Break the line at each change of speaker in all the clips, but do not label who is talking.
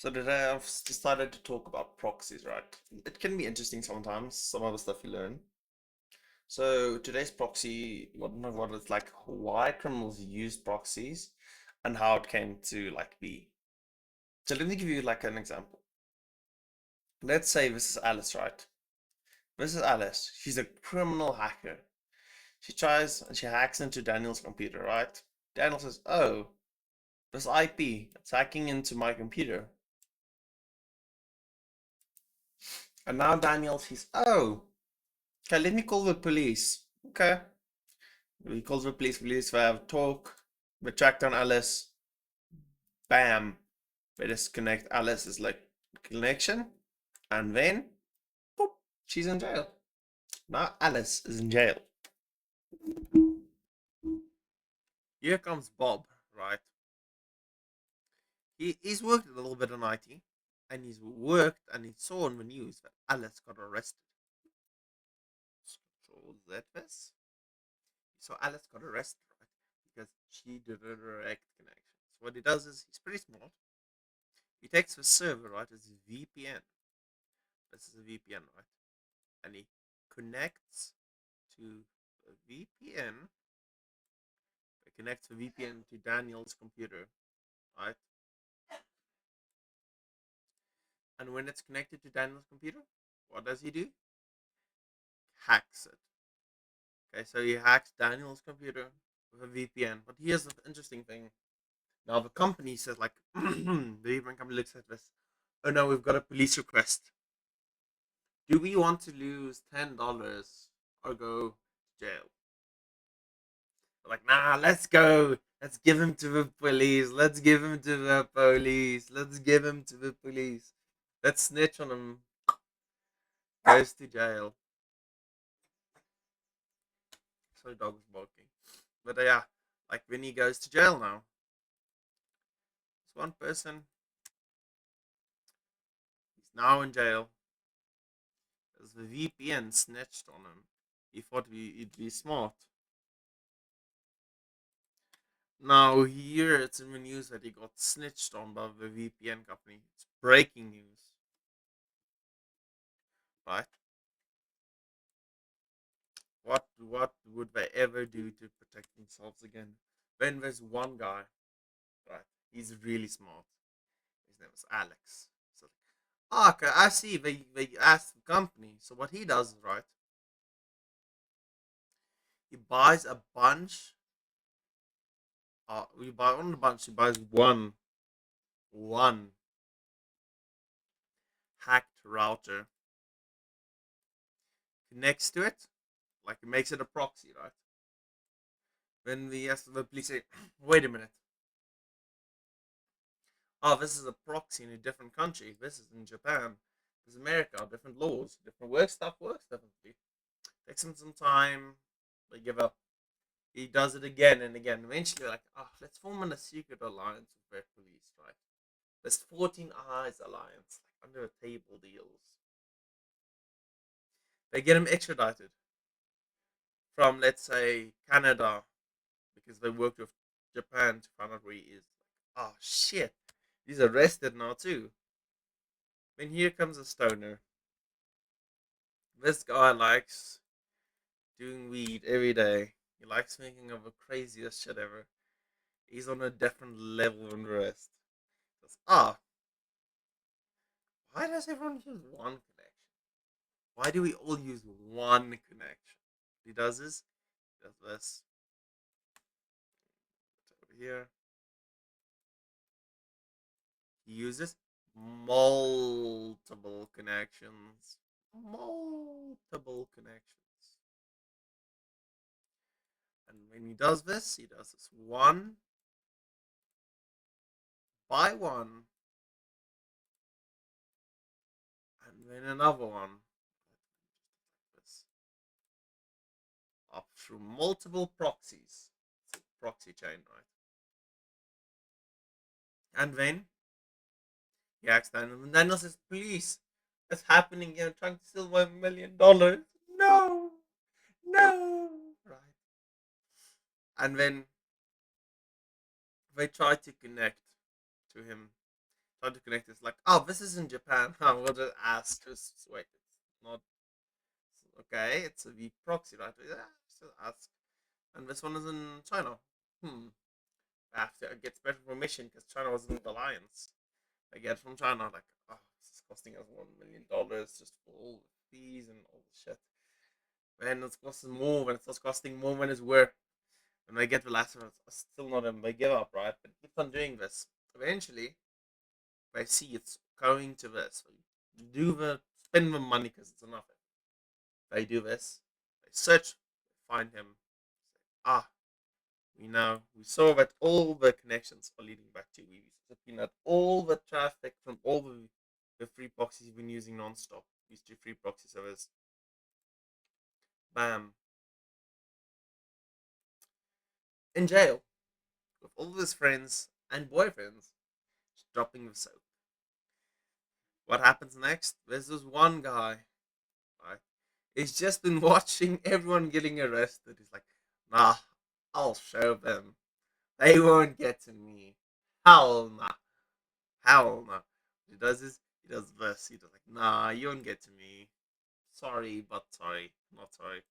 So today I've decided to talk about proxies, right? It can be interesting sometimes, some of the stuff you learn. So today's proxy, what it's like, why criminals use proxies, and how it came to be. So let me give you like an example. Let's say this is Alice, right? This is Alice. She's a criminal hacker. She tries and she hacks into Daniel's computer, right? Daniel says, "Oh, this IP, it's hacking into my computer." And now Daniel sees, "Oh, okay, let me call the police." Okay. He calls the police, we have a talk, we track down Alice, bam, we disconnect Alice's connection, and then, boop, she's in jail. Now Alice is in jail. Here comes Bob, right? He's worked a little bit in IT, and he's worked and he saw on the news that Alice got arrested. So that this? So Alice got arrested, right? Because she did a direct connection. So what he does is he's pretty smart. He takes the server, right? It's a VPN. This is a VPN, right? And he connects to a VPN. It connects the VPN to Daniel's computer, right? And when it's connected to Daniel's computer, what does he do? Hacks it. Okay, so he hacks Daniel's computer with a VPN. But here's the interesting thing. Now the company says the VPN company looks at this. Oh no, we've got a police request. Do we want to lose $10 or go to jail? Like, nah, let's go. Let's give him to the police. Let's give him to the police. Let's give him to the police. Let's snitch on him. Goes to jail. So dog's barking. But yeah, like when he goes to jail now. This one person, he's now in jail. Because the VPN snitched on him. He thought he'd be smart. Now here it's in the news that he got snitched on by the VPN company. It's breaking news. Right? What would they ever do to protect themselves again? When there's one guy, right? He's really smart. His name is Alex. So, okay, I see. They asked the company. So what he does is right. He buys a bunch. We buy on the bunch. He buys one hacked router. Connects to it, like it makes it a proxy, right? When the police say, "Wait a minute, oh, this is a proxy in a different country. This is in Japan. This is America. Different laws, different work stuff works differently." Takes him some time. They give up. He does it again and again. Eventually, like, let's form a secret alliance with their police, right? This 14 Eyes alliance, like under a table deals. They get him extradited from, let's say, Canada, because they worked with Japan to find out where he is. Like, oh shit, he's arrested now too. Then here comes a stoner. This guy likes doing weed every day. He likes thinking of the craziest shit ever. He's on a different level than the rest. Goes, why does everyone use one connection? Why do we all use one connection? He does this. He does this. Over here. He uses multiple connections. Multiple connections. And when he does this one by one, and then another one. This up through multiple proxies. It's a proxy chain, right? And then he asks Daniel, and Daniel says, "Please, what's happening here? I'm trying to steal $1 million. No, no." Right. And then they try to connect to him try to connect. It's like, oh, this is in Japan. I will just ask. Just wait. It's not okay. It's a V proxy, right? Yeah, just ask. And this one is in China. I have to get special permission because China was in the alliance. I get from China, like, oh, this is costing us $1 million just for all the fees and all the shit. When it's costing more, when it's costing more when it's worth. When I get the last one, it's still not a big give up, right? But keep on doing this. Eventually, if I see it's going to this, you do the spend the money because it's enough. If I do this, I search, find him, ah, we saw that all the connections are leading back to we looking at all the traffic from all the free proxies you've been using non-stop. These two free proxy servers. Bam. In jail. With all his friends and boyfriends dropping the soap. What happens next? There's this one guy, right? He's just been watching everyone getting arrested. He's like, nah, I'll show them. They won't get to me. Hell nah. Hell nah. He does this, he does this, he does like, nah, you won't get to me. Sorry, but sorry. Not sorry.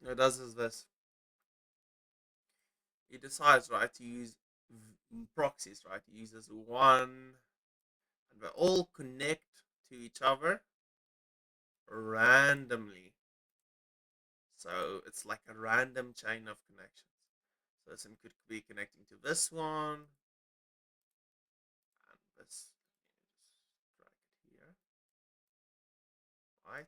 He does this. He decides, right, to use proxies, right? He uses one, and they all connect to each other randomly. So it's like a random chain of connections. So this one could be connecting to this one and this. Let me just drag it here, right?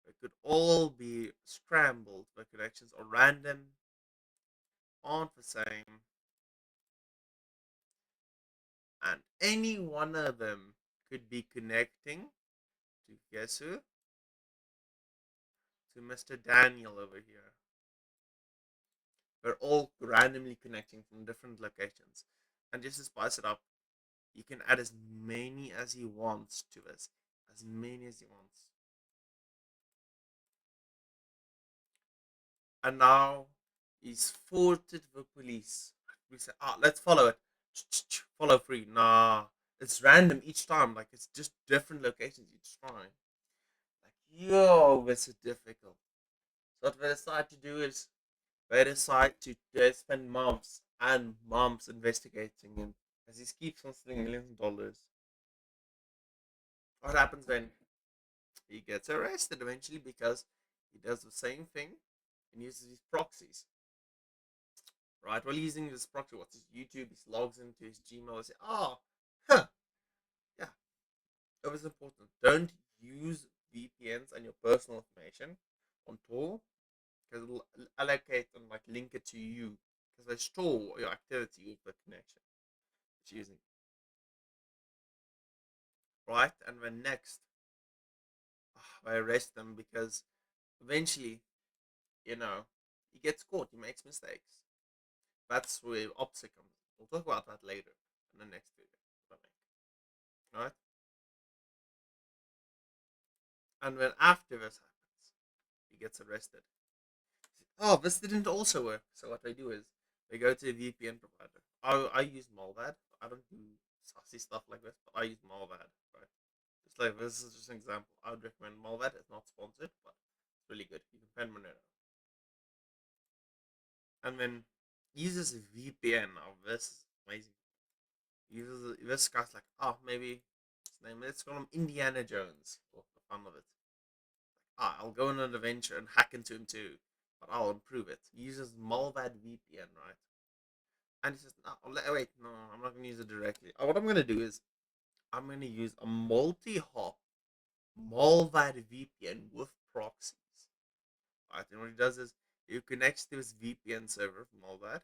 It could all be scrambled. The connections are random, aren't the same, and any one of them could be connecting to guess who? To Mr. Daniel over here. We're all randomly connecting from different locations. And just to spice it up, you can add as many as he wants to this. As many as he wants. And now he's thwarted the police. We say, let's follow it. Follow free. Nah. It's random each time. Like, it's just different locations each time. Like, yo, this is difficult. So what they decide to do is they decide to spend months and months investigating him as he keeps on stealing millions of dollars. What happens then? He gets arrested eventually because he does the same thing and uses these proxies. Right? While using this proxy, what's his YouTube? He logs into his Gmail and says, yeah, it was important. Don't use VPNs and your personal information on tool because it'll allocate and like link it to you because they store your activity with the connection it's using. Right? And then next, I arrest them because eventually, you know, he gets caught, he makes mistakes. That's where OPSEC comes. We'll talk about that later in the next video. Right? And then after this happens, he gets arrested. Oh, this didn't also work. So what I do is I go to a VPN provider. I use Malvad. I don't do sassy stuff like this, but I use Malvad. Right? Just like this is just an example. I would recommend Malvad. It's not sponsored, but it's really good. You can find Monero. And then uses a VPN of this amazing. Uses this guy's like, oh, maybe his name. Let's call him Indiana Jones for the fun of it. I'll go on an adventure and hack into him too, but I'll improve it. He uses Malvad VPN, right? And he says, no, wait, no, I'm not going to use it directly. What I'm going to do is I'm going to use a multi-hop Malvad VPN with proxies. Right, and what he does is he connects to his VPN server from Malvad,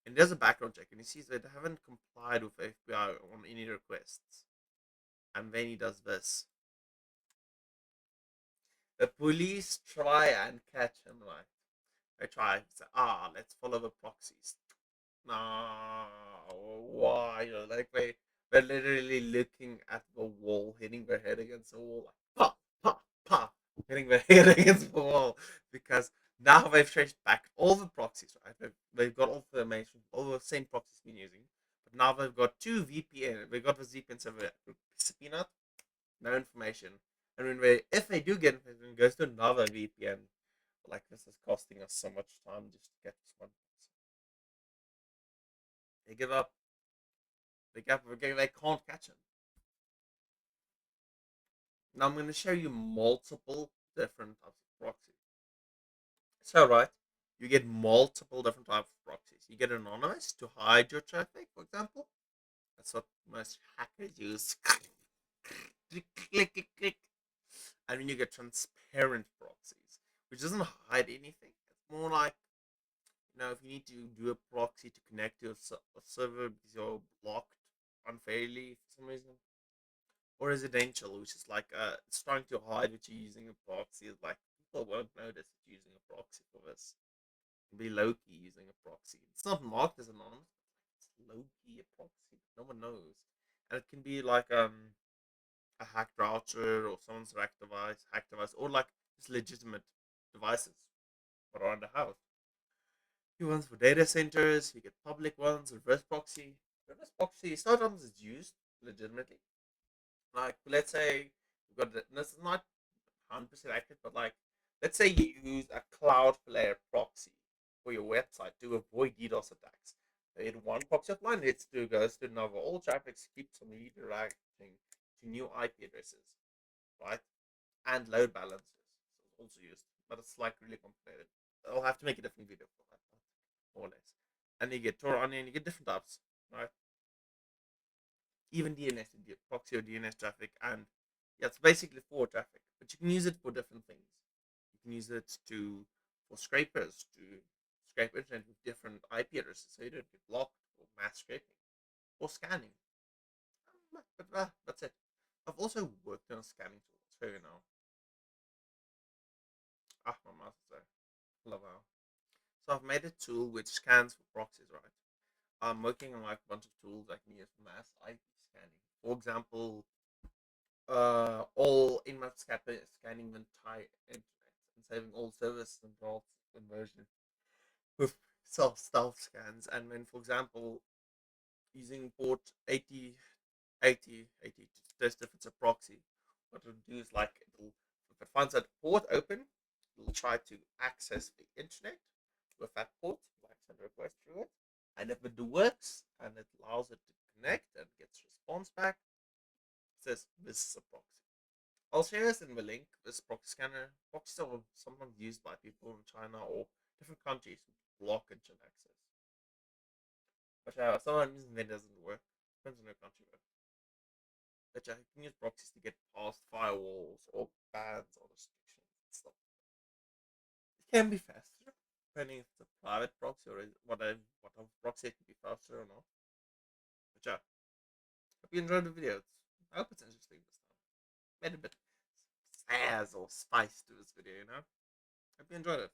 and does a background check, and he sees that they haven't complied with FBI on any requests. And then he does this. The police try and catch him, right? They try to say, let's follow the proxies. No, why? Like they're literally looking at the wall, hitting their head against the wall, like pa pa pa, hitting their head against the wall because now they've traced back all the proxies, right? They've got all the information, all the same proxies been using, now they've got two VPN. They got the VPN server peanut, no information. And if they do get information, it goes to another VPN. Like this is costing us so much time just to get this one. They give up. They can't catch him. Now I'm going to show you multiple different types of proxies. So right, you get multiple different types of proxies. You get anonymous to hide your traffic, for example. That's what most hackers use. Click, click, click, click. And then you get transparent proxies, which doesn't hide anything. It's more like, if you need to do a proxy to connect to a server because you're blocked unfairly for some reason, or residential, which is like it's trying to hide that you're using a proxy. It's like people won't notice that you're using a proxy for this. You can be low key using a proxy. It's not marked as anonymous. It's low key a proxy. No one knows, and it can be like a hacked router or someone's hacked device, or like just legitimate devices around the house. You ones for data centers, you get public ones, reverse proxy. Reverse proxy sometimes it's used legitimately. Like let's say you've got this is not 100% accurate, but like let's say you use a Cloudflare proxy for your website to avoid DDoS attacks. So in one proxy offline, it still goes to another. All traffic keeps on redirecting to new IP addresses, right? And load balancers is also used, but it's like really complicated. I'll have to make a different video for that, more or less. And you get Tor Onion, you get different types, right? Even DNS, proxy or DNS traffic, and yeah, it's basically for traffic, but you can use it for different things. You can use it for scrapers to scrape internet with different IP addresses, so you don't get blocked or mass scraping or scanning. But that's it. I've also worked on a scanning tool. I'll show you now. My mouse is there. Love how. So I've made a tool which scans for proxies, right? I'm working on like a bunch of tools I can use for mass IP scanning. For example, all in-map scanning the entire internet and saving all service and drafts conversion with self scans. And then, for example, using port 80 to test if it's a proxy, what it'll do is like if it finds that port open, it'll try to access the internet with that port, like send a request through it. And if it works and it allows it to connect and gets response back, it says this is a proxy. I'll share this in the link. This proxy scanner. Proxies are sometimes used by people in China or different countries to block internet access. But sometimes it doesn't work. Depends on your country. But you can use proxies to get past firewalls or bans or restrictions and stuff. It can be faster, depending if it's a private proxy or what type of proxy it can be faster or not. But yeah, hope you enjoyed the video. I hope it's interesting this time. Made a bit of or spice to this video, Hope you enjoyed it.